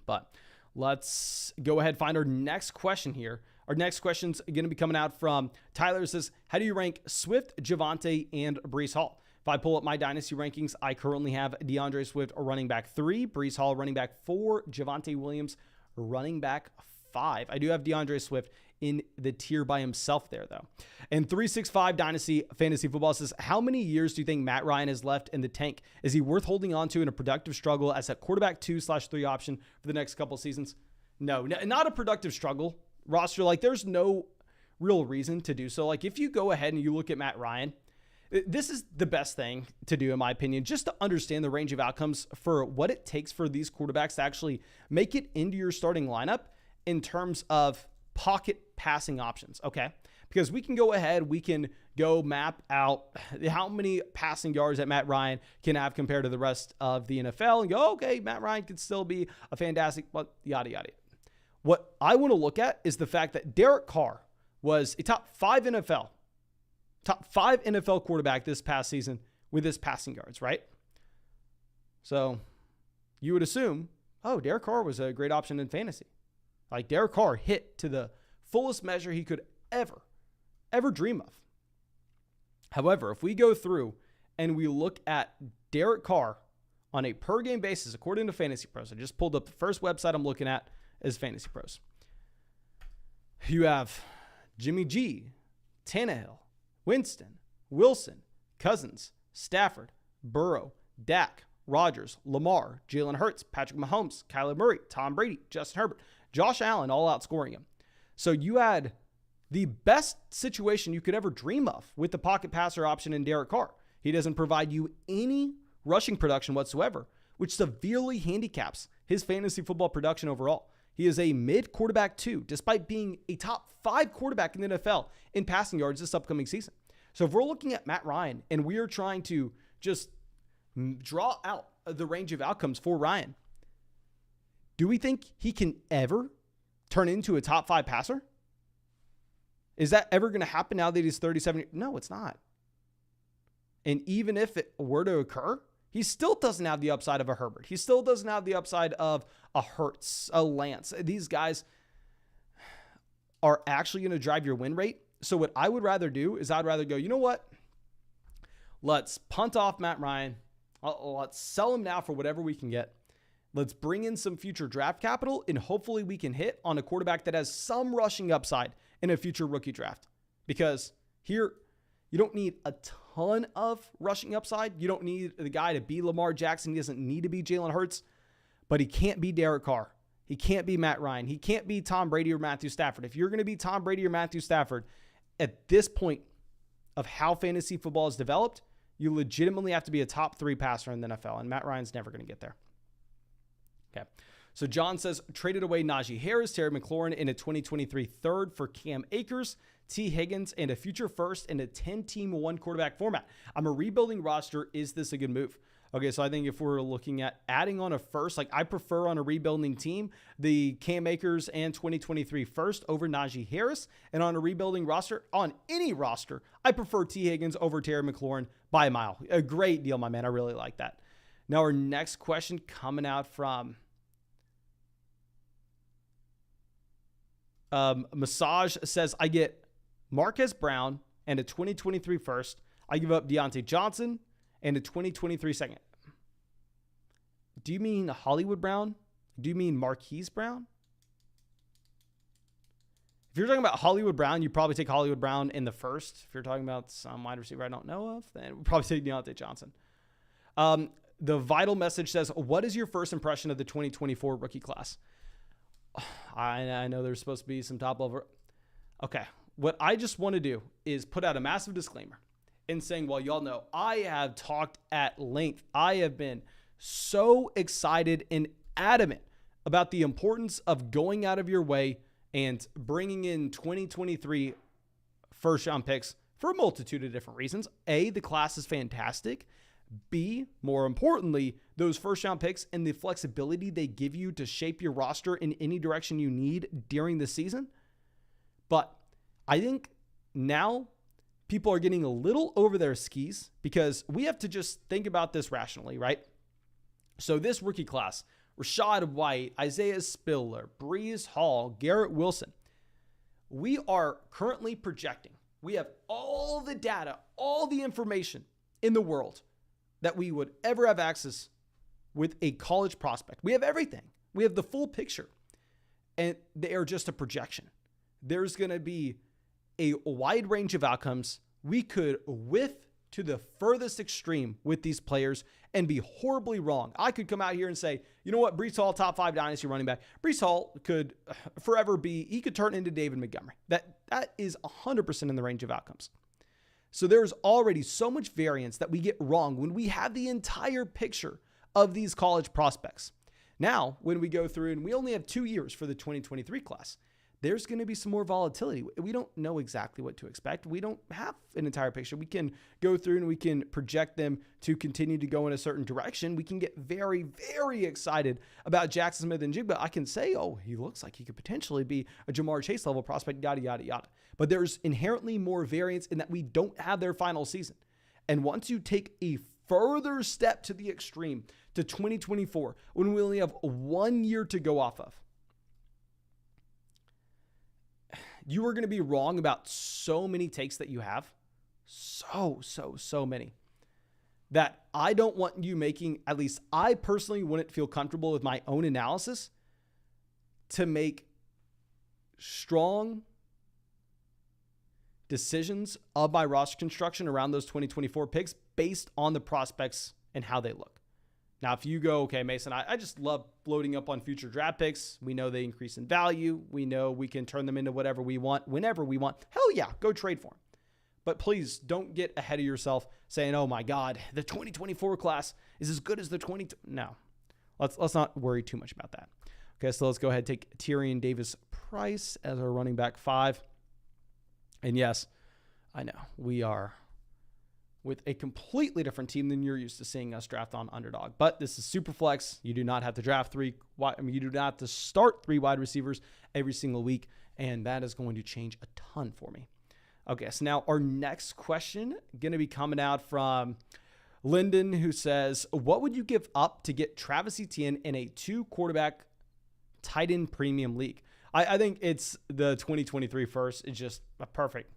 But let's go ahead and find our next question here. Our next question's going to be coming out from Tyler. It says, how do you rank Swift, Javonte, and Breece Hall? If I pull up my Dynasty rankings, I currently have DeAndre Swift, running back 3, Breece Hall, running back 4, Javonte Williams, running back 5. I do have DeAndre Swift in the tier by himself there, though. And 365 Dynasty Fantasy Football says, how many years do you think Matt Ryan has left in the tank? Is he worth holding on to in a productive struggle as a quarterback 2/3 option for the next couple seasons? No, not a productive struggle roster. Like, there's no real reason to do so. Like, if you go ahead and you look at Matt Ryan, this is the best thing to do, in my opinion, just to understand the range of outcomes for what it takes for these quarterbacks to actually make it into your starting lineup in terms of pocket passing options, okay? Because we can go ahead, we can go map out how many passing yards that Matt Ryan can have compared to the rest of the NFL and go, okay, Matt Ryan could still be a fantastic, yada, yada. What I want to look at is the fact that Derek Carr was a top 5 NFL quarterback this past season with his passing yards, right? So you would assume, oh, Derek Carr was a great option in fantasy. Like, Derek Carr hit to the fullest measure he could ever dream of. However, if we go through and we look at Derek Carr on a per game basis, according to Fantasy Pros, I just pulled up the first website I'm looking at is Fantasy Pros. You have Jimmy G, Tannehill, Winston, Wilson, Cousins, Stafford, Burrow, Dak, Rodgers, Lamar, Jalen Hurts, Patrick Mahomes, Kyler Murray, Tom Brady, Justin Herbert, Josh Allen, all outscoring him. So you had the best situation you could ever dream of with the pocket passer option in Derek Carr. He doesn't provide you any rushing production whatsoever, which severely handicaps his fantasy football production overall. He is a mid quarterback too, despite being a top 5 quarterback in the NFL in passing yards this upcoming season. So if we're looking at Matt Ryan and we are trying to just draw out the range of outcomes for Ryan, do we think he can ever turn into a top 5 passer? Is that ever going to happen now that he's 37? No, it's not. And even if it were to occur, he still doesn't have the upside of a Herbert. He still doesn't have the upside of a Hurts, a Lance. These guys are actually going to drive your win rate. So what I would rather do is I'd rather go, you know what? Let's punt off Matt Ryan. Let's sell him now for whatever we can get. Let's bring in some future draft capital, and hopefully we can hit on a quarterback that has some rushing upside in a future rookie draft. Because here, you don't need a ton of rushing upside. You don't need the guy to be Lamar Jackson. He doesn't need to be Jalen Hurts, but he can't be Derek Carr. He can't be Matt Ryan. He can't be Tom Brady or Matthew Stafford. If you're going to be Tom Brady or Matthew Stafford, at this point of how fantasy football is developed, you legitimately have to be a top 3 passer in the NFL, and Matt Ryan's never going to get there. Okay. So John says, traded away Najee Harris, Terry McLaurin in a 2023 third for Cam Akers, T. Higgins, and a future first in a 10-team one quarterback format. I'm a rebuilding roster. Is this a good move? Okay, so I think if we're looking at adding on a first, like I prefer on a rebuilding team, the Cam Akers and 2023 first over Najee Harris. And on a rebuilding roster, on any roster, I prefer T. Higgins over Terry McLaurin by a mile. A great deal, my man. I really like that. Now our next question coming out from Massage says, I get Marquez Brown and a 2023 first. I give up Deontay Johnson and a 2023 second. Do you mean Hollywood Brown? Do you mean Marquise Brown? If you're talking about Hollywood Brown, you probably take Hollywood Brown in the first. If you're talking about some wide receiver I don't know of, then we'll probably take Deontay Johnson. The Vital Message says, what is your first impression of the 2024 rookie class? I know there's supposed to be some top level. Okay. What I just want to do is put out a massive disclaimer in saying, well, y'all know I have talked at length. I have been so excited and adamant about the importance of going out of your way and bringing in 2023 first round picks for a multitude of different reasons. A, the class is fantastic. B, more importantly, those first round picks and the flexibility they give you to shape your roster in any direction you need during the season. But I think now people are getting a little over their skis because we have to just think about this rationally, right? So this rookie class, Rachaad White, Isaiah Spiller, Breece Hall, Garrett Wilson, we are currently projecting. We have all the data, all the information in the world that we would ever have access with a college prospect. We have everything. We have the full picture. And they are just a projection. There's going to be a wide range of outcomes. We could whiff to the furthest extreme with these players and be horribly wrong. I could come out here and say, you know what, Breece Hall, top 5 dynasty running back. Breece Hall could forever be, he could turn into David Montgomery. That is 100% in the range of outcomes. So there's already so much variance that we get wrong when we have the entire picture of these college prospects. Now, when we go through and we only have 2 years for the 2023 class, there's going to be some more volatility. We don't know exactly what to expect. We don't have an entire picture. We can go through and we can project them to continue to go in a certain direction. We can get very, very excited about Jackson Smith and Jigba. I can say, oh, he looks like he could potentially be a Jamar Chase level prospect, yada, yada, yada. But there's inherently more variance in that we don't have their final season. And once you take a further step to the extreme to 2024, when we only have 1 year to go off of, you are going to be wrong about so many takes that you have. So many. That I don't want you making, at least I personally wouldn't feel comfortable with my own analysis to make strong decisions of my roster construction around those 2024 picks based on the prospects and how they look. Now, if you go, okay, Mason, I just love loading up on future draft picks. We know they increase in value. We know we can turn them into whatever we want, whenever we want. Hell yeah, go trade for them. But please don't get ahead of yourself saying, oh my God, the 2024 class is as good as the 20. No, let's not worry too much about that. Okay, so let's go ahead and take Tyrion Davis-Price as our running back 5. And yes, I know we are with a completely different team than you're used to seeing us draft on Underdog. But this is Superflex. You do not have to draft you do not have to start 3 wide receivers every single week, and that is going to change a ton for me. Okay, so now our next question going to be coming out from Lyndon, who says, what would you give up to get Travis Etienne in a 2-quarterback tight end premium league? I think it's the 2023 first. It's just a perfect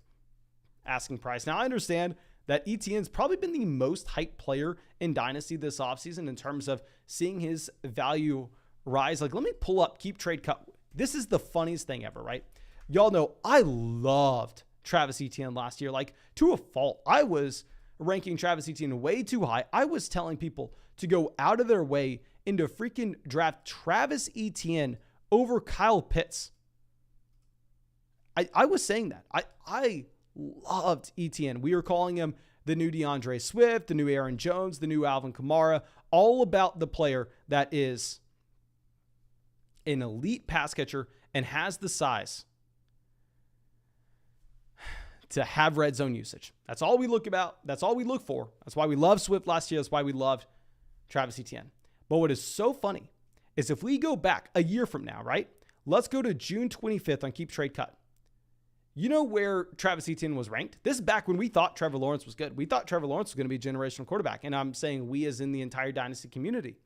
asking price. Now, I understand that Etienne's probably been the most hyped player in Dynasty this offseason in terms of seeing his value rise. Like, let me pull up keep trade cut. This is the funniest thing ever, right? Y'all know I loved Travis Etienne last year, like to a fault. I was ranking Travis Etienne way too high. I was telling people to go out of their way into freaking draft Travis Etienne over Kyle Pitts. I was saying that. I loved Etienne. We were calling him the new DeAndre Swift, the new Aaron Jones, the new Alvin Kamara, all about the player that is an elite pass catcher and has the size to have red zone usage. That's all we look about. That's all we look for. That's why we loved Swift last year. That's why we loved Travis Etienne. But what is so funny is if we go back a year from now, right? Let's go to June 25th on Keep Trade Cut. You know where Travis Etienne was ranked? This is back when we thought Trevor Lawrence was good. We thought Trevor Lawrence was going to be a generational quarterback. And I'm saying we as in the entire Dynasty community.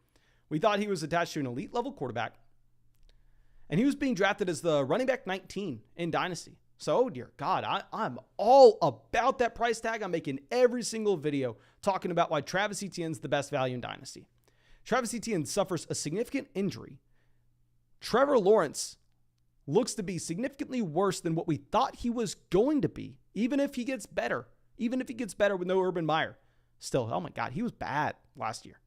We thought he was attached to an elite level quarterback. And he was being drafted as the running back 19 in Dynasty. So, oh dear God, I'm all about that price tag. I'm making every single video talking about why Travis Etienne's the best value in Dynasty. Travis Etienne suffers a significant injury. Trevor Lawrence looks to be significantly worse than what we thought he was going to be, even if he gets better. Even if he gets better with no Urban Meyer. Still, oh my God, he was bad last year.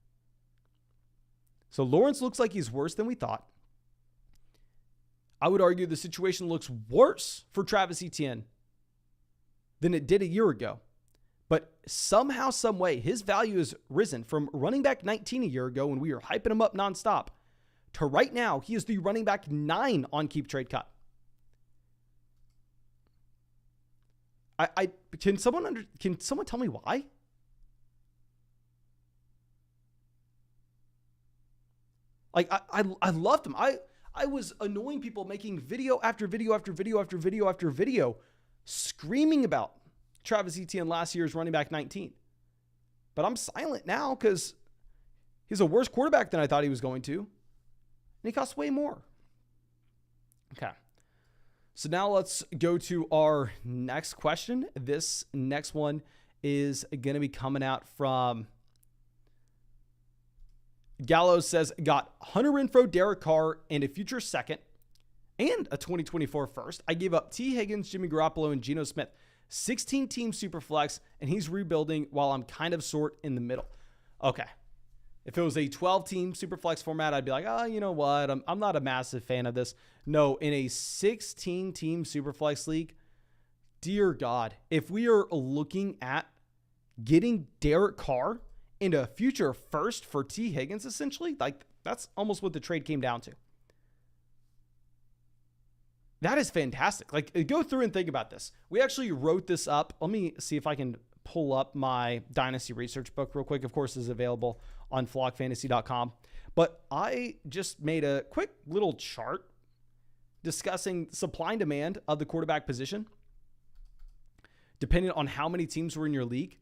So Lawrence looks like he's worse than we thought. I would argue the situation looks worse for Travis Etienne than it did a year ago. But somehow, some way, his value has risen from running back 19 a year ago when we were hyping him up nonstop to right now, he is the running back 9 on Keep Trade Cut. Can someone tell me why? Like I loved him. I was annoying people making video after video after video after video after video screaming about Travis Etienne last year's running back 19. But I'm silent now because he's a worse quarterback than I thought he was going to. And he costs way more. Okay. So now let's go to our next question. This next one is going to be coming out from Gallows says, got Hunter Renfrow, Derek Carr, and a future second and a 2024 first. I gave up T. Higgins, Jimmy Garoppolo, and Geno Smith. 16-team Superflex, and he's rebuilding while I'm kind of sort in the middle. Okay. If it was a 12-team Superflex format, I'd be like, oh, you know what? I'm not a massive fan of this. No, in a 16-team Superflex league, dear God, if we are looking at getting Derek Carr into a future first for T. Higgins, essentially, like that's almost what the trade came down to. That is fantastic. Like, go through and think about this. We actually wrote this up. Let me see if I can pull up my Dynasty research book real quick. Of course, it's available on flockfantasy.com. But I just made a quick little chart discussing supply and demand of the quarterback position, depending on how many teams were in your league.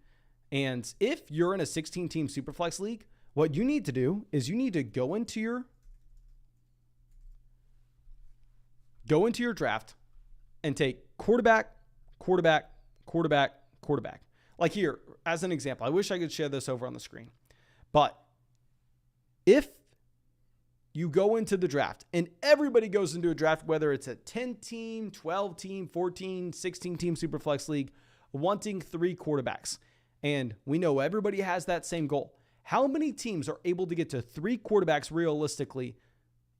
And if you're in a 16-team Superflex league, what you need to do is you need to go into your draft and take quarterback. Like here, as an example, I wish I could share this over on the screen. But if you go into the draft, and everybody goes into a draft, whether it's a 10-team, 12-team, 14, 16-team Superflex league, wanting 3 quarterbacks. And we know everybody has that same goal. How many teams are able to get to 3 quarterbacks realistically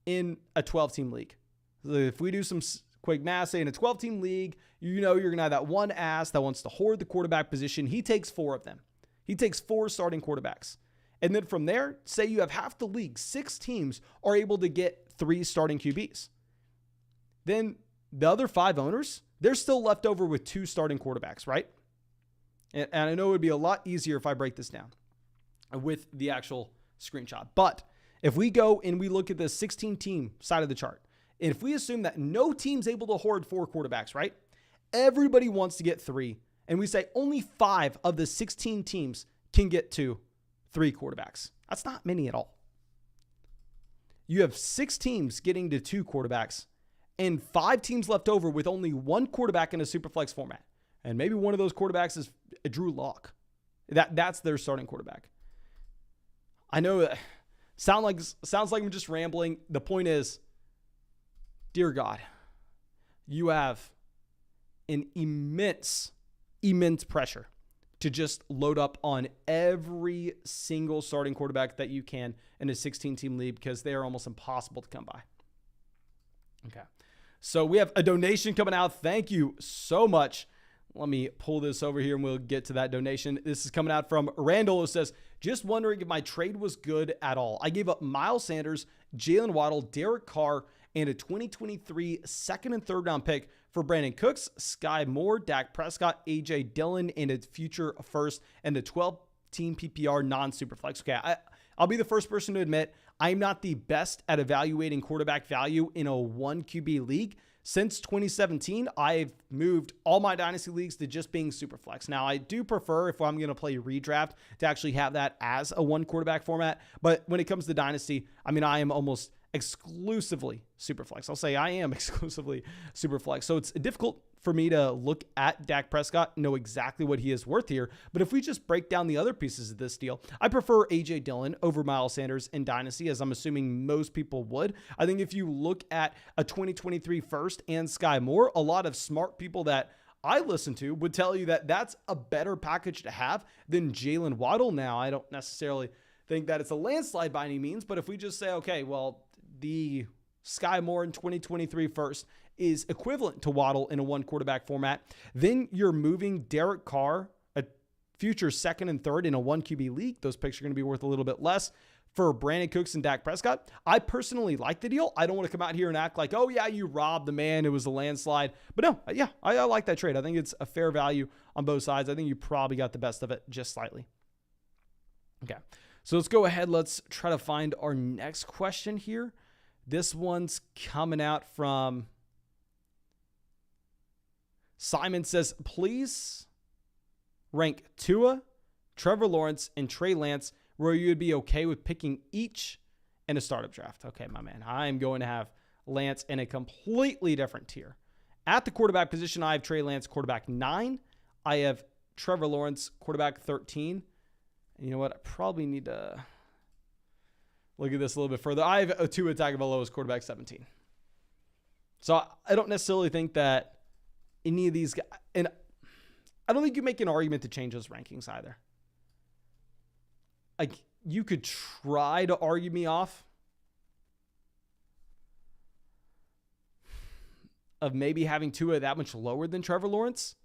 in a 12-team league? So if we do some quick math, say in a 12-team league, you know you're going to have that one ass that wants to hoard the quarterback position. He takes 4 of them. He takes 4 starting quarterbacks. And then from there, say you have half the league, 6 teams are able to get 3 starting QBs. Then the other 5 owners, they're still left over with 2 starting quarterbacks, right? And I know it would be a lot easier if I break this down with the actual screenshot. But if we go and we look at the 16-team side of the chart, and if we assume that no team's able to hoard 4 quarterbacks, right? Everybody wants to get 3. And we say only 5 of the 16 teams can get to 3 quarterbacks. That's not many at all. You have 6 teams getting to 2 quarterbacks and 5 teams left over with only 1 quarterback in a superflex format. And maybe one of those quarterbacks is Drew Lock. That's their starting quarterback. I know that sounds like I'm just rambling. The point is, dear God, you have an immense pressure to just load up on every single starting quarterback that you can in a 16-team league because they are almost impossible to come by. Okay. So we have a donation coming out. Thank you so much. Let me pull this over here and we'll get to that donation. This is coming out from Randall, who says, just wondering if my trade was good at all. I gave up Miles Sanders, Jalen Waddle, Derek Carr, and a 2023 second and third round pick for Brandon Cooks, Sky Moore, Dak Prescott, A.J. Dillon, and a future first, and the 12-team PPR non-superflex. Okay, I'll be the first person to admit I'm not the best at evaluating quarterback value in a 1 QB league. Since 2017, I've moved all my dynasty leagues to just being superflex. Now, I do prefer, if I'm going to play redraft, to actually have that as a 1 quarterback format. But when it comes to dynasty, I mean, I am almost exclusively superflex. I'll say I am exclusively superflex. So it's difficult for me to look at Dak Prescott, know exactly what he is worth here. But if we just break down the other pieces of this deal, I prefer A.J. Dillon over Miles Sanders in dynasty, as I'm assuming most people would. I think if you look at a 2023 first and Sky Moore, a lot of smart people that I listen to would tell you that that's a better package to have than Jalen Waddle. Now, I don't necessarily think that it's a landslide by any means, but if we just say, okay, well, the Sky Moore in 2023 first is equivalent to Waddle in a 1 quarterback format, then you're moving Derek Carr, a future second and third in a 1 QB league. Those picks are going to be worth a little bit less for Brandon Cooks and Dak Prescott. I personally like the deal. I don't want to come out here and act like, oh yeah, you robbed the man, it was a landslide. But no, yeah, I like that trade. I think it's a fair value on both sides. I think you probably got the best of it just slightly. Okay, so let's go ahead. Let's try to find our next question here. This one's coming out from Simon. Says, please rank Tua, Trevor Lawrence, and Trey Lance where you would be okay with picking each in a startup draft. Okay, my man. I am going to have Lance in a completely different tier. At the quarterback position, I have Trey Lance, quarterback 9. I have Trevor Lawrence, quarterback 13. And you know what? I probably need to look at this a little bit further. I have a Tua Tagovailoa as quarterback 17. So I don't necessarily think that any of these guys, and I don't think you make an argument to change those rankings either. Like, you could try to argue me off of maybe having Tua that much lower than Trevor Lawrence.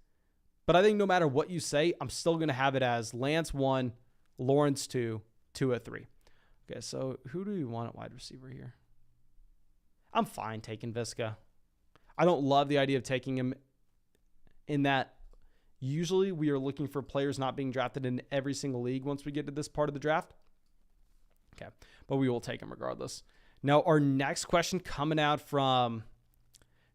But I think no matter what you say, I'm still going to have it as Lance 1, Lawrence 2, Tua 3. Okay, so who do we want at wide receiver here? I'm fine taking Visca. I don't love the idea of taking him in that usually we are looking for players not being drafted in every single league once we get to this part of the draft. Okay, but we will take him regardless. Now, our next question coming out from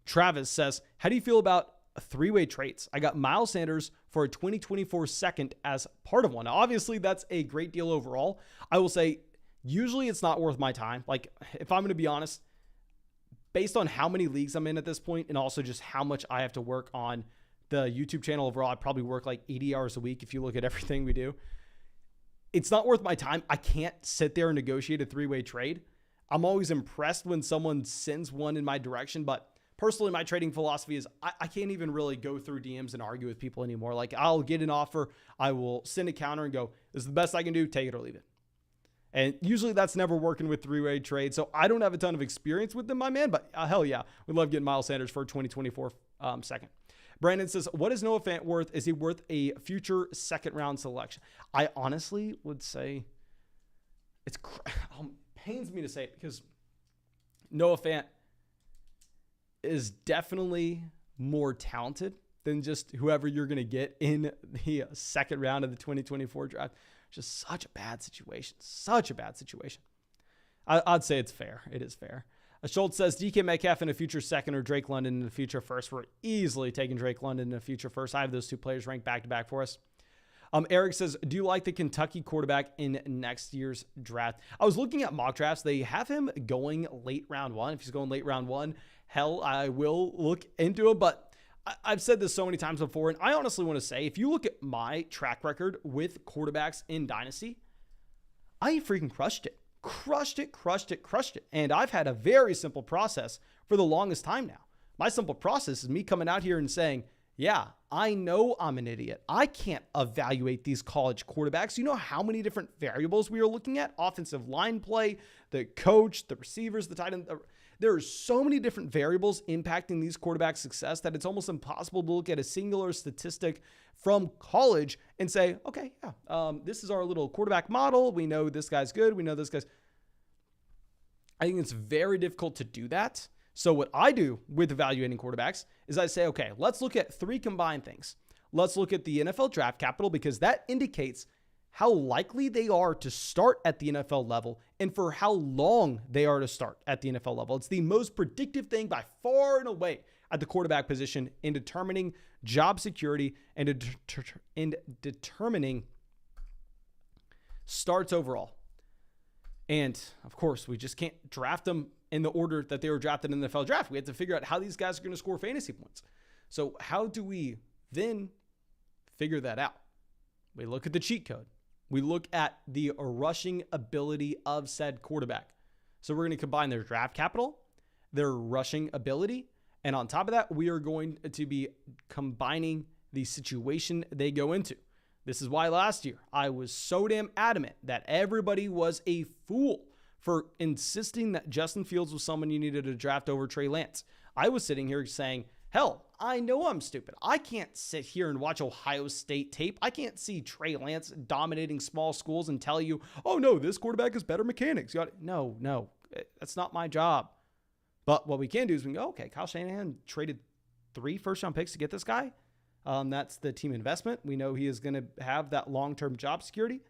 Travis says, how do you feel about 3-way trades? I got Miles Sanders for a 2024 second as part of one. Now, obviously, that's a great deal overall. I will say, usually it's not worth my time. Like, if I'm going to be honest, based on how many leagues I'm in at this point and also just how much I have to work on the YouTube channel overall, I probably work like 80 hours a week if you look at everything we do. It's not worth my time. I can't sit there and negotiate a 3-way trade. I'm always impressed when someone sends one in my direction, but personally, my trading philosophy is I can't even really go through DMs and argue with people anymore. Like, I'll get an offer, I will send a counter and go, this is the best I can do, take it or leave it. And usually that's never working with three-way trade. So I don't have a ton of experience with them, my man, but hell yeah, we'd love getting Miles Sanders for a 2024 second. Brandon says, what is Noah Fant worth? Is he worth a future second round selection? I honestly would say it pains me to say it because Noah Fant is definitely more talented than just whoever you're going to get in the second round of the 2024 draft. Just such a bad situation. Such a bad situation. I'd say it's fair. It is fair. Schultz says DK Metcalf in a future second or Drake London in a future first. We're easily taking Drake London in a future first. I have those two players ranked back to back for us. Eric says, do you like the Kentucky quarterback in next year's draft? I was looking at mock drafts. They have him going late round one. If he's going late round one, hell, I will look into him. But I've said this so many times before, and I honestly want to say, if you look at my track record with quarterbacks in Dynasty, I freaking crushed it. Crushed it. And I've had a very simple process for the longest time now. My simple process is me coming out here and saying, yeah, I know I'm an idiot. I can't evaluate these college quarterbacks. You know how many different variables we are looking at? Offensive line play, the coach, the receivers, the tight end. There are so many different variables impacting these quarterbacks' success that it's almost impossible to look at a singular statistic from college and say, okay, yeah, this is our little quarterback model. We know this guy's good. We know this guy's. I think it's very difficult to do that. So what I do with evaluating quarterbacks is I say, okay, let's look at three combined things. Let's look at the NFL draft capital because that indicates how likely they are to start at the NFL level and for how long they are to start at the NFL level. It's the most predictive thing by far and away at the quarterback position in determining job security and in determining starts overall. And of course, we just can't draft them in the order that they were drafted in the NFL draft. We have to figure out how these guys are going to score fantasy points. So how do we then figure that out? We look at the cheat code. We look at the rushing ability of said quarterback. So we're going to combine their draft capital, their rushing ability, and on top of that, we are going to be combining the situation they go into. This is why last year I was so damn adamant that everybody was a fool for insisting that Justin Fields was someone you needed to draft over Trey Lance. I was sitting here saying, hell, I know I'm stupid. I can't sit here and watch Ohio State tape. I can't see Trey Lance dominating small schools and tell you, oh no, this quarterback has better mechanics. No, that's not my job. But what we can do is we can go, okay, Kyle Shanahan traded 3 first-round picks to get this guy. That's the team investment. We know he is going to have that long-term job security.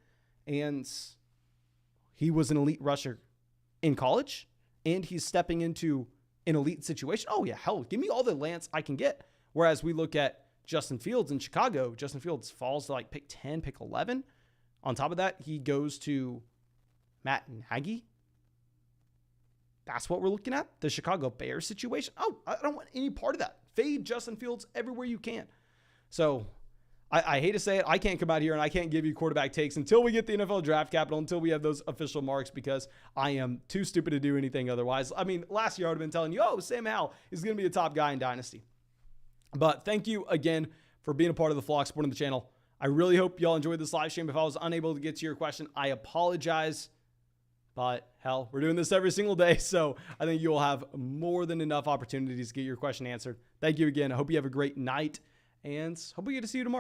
And he was an elite rusher in college. And he's stepping into an elite situation. Oh, yeah, hell, give me all the Lance I can get. Whereas we look at Justin Fields in Chicago. Justin Fields falls to like pick 10, pick 11. On top of that, he goes to Matt Nagy. That's what we're looking at. The Chicago Bears situation. Oh, I don't want any part of that. Fade Justin Fields everywhere you can. So I hate to say it. I can't come out here and I can't give you quarterback takes until we get the NFL draft capital, until we have those official marks, because I am too stupid to do anything otherwise. I mean, last year I would have been telling you, oh, Sam Howell is going to be a top guy in Dynasty. But thank you again for being a part of the Flock supporting the channel. I really hope y'all enjoyed this live stream. If I was unable to get to your question, I apologize. But hell, we're doing this every single day, so I think you'll have more than enough opportunities to get your question answered. Thank you again. I hope you have a great night, and hope we get to see you tomorrow.